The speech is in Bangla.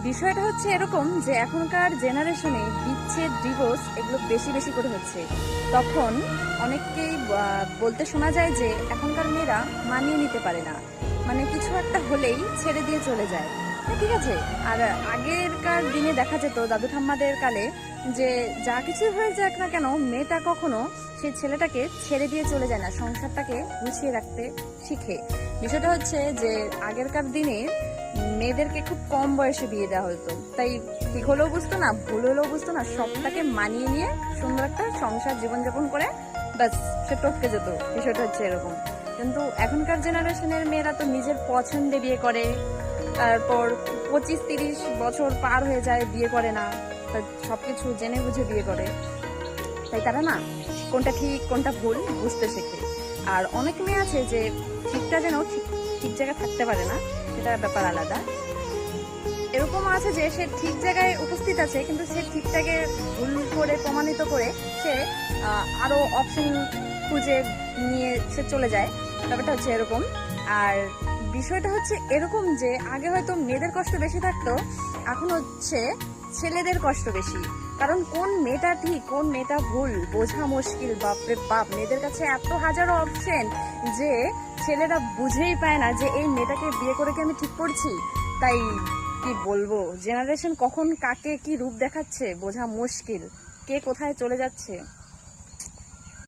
বিষয়টা হচ্ছে এরকম যে এখনকার জেনারেশনে বিচ্ছেদ, ডিভোর্স এগুলো বেশি বেশি করে হচ্ছে। তখন অনেককেই বলতে শোনা যায় যে এখনকার মেয়েরা মানিয়ে নিতে পারে না, মানে কিছু একটা হলেই ছেড়ে দিয়ে চলে যায়। ঠিক আছে। আর আগেরকার দিনে দেখা যেত দাদু ঠাম্মাদের কালে যে যা কিছু হয়ে যাক না কেন মেয়েটা কখনো সেই ছেলেটাকে ছেড়ে দিয়ে চলে যায় না, সংসারটাকে গুছিয়ে রাখতে শিখে। বিষয়টা হচ্ছে যে আগেরকার দিনে মেয়েদেরকে খুব কম বয়সে বিয়ে দেওয়া হতো, তাই ঠিক হলেও বুঝতো না, ভুল হলেও বুঝতো না, সবটাকে মানিয়ে নিয়ে সুন্দর একটা সংসার জীবনযাপন করে ব্যাস সে টপকে যেত। বিষয়টা হচ্ছে এরকম। কিন্তু এখনকার জেনারেশনের মেয়েরা তো নিজের পছন্দে বিয়ে করে, তারপর 25-30 বছর পার হয়ে যায় বিয়ে করে না, সবকিছু জেনে বুঝে বিয়ে করে। তাই তারা না কোনটা ঠিক কোনটা ভুল বুঝতে শেখে। আর অনেক মেয়ে আছে যে ঠিকটা যেন ঠিক ঠিক জায়গায় থাকতে পারে না, সেটা ব্যাপার আলাদা। এরকম আছে যে সে ঠিক জায়গায় উপস্থিত আছে কিন্তু সে ঠিকটাকে ভুল করে প্রমাণিত করে সে আরো অপশন খুঁজে নিয়ে সে চলে যায়। ব্যাপারটা হচ্ছে এরকম। আর বিষয়টা হচ্ছে এরকম যে আগে হয়তো মেয়েদের কষ্ট বেশি থাকতো, এখন হচ্ছে ছেলেদের কষ্ট বেশি। কারণ কোন মেয়েটা ঠিক কোন মেয়েটা ভুল বোঝা মুশকিল। বাপরে বাপ, মেয়েদের কাছে এত হাজারো অপশন যে ছেলেরা বুঝেই পায় না যে এই মেয়েটাকে বিয়ে করে কি আমি ঠিক করছি। তাই কি বলবো, জেনারেশন কখন কাকে কি রূপ দেখাচ্ছে বোঝা মুশকিল, কে কোথায় চলে যাচ্ছে।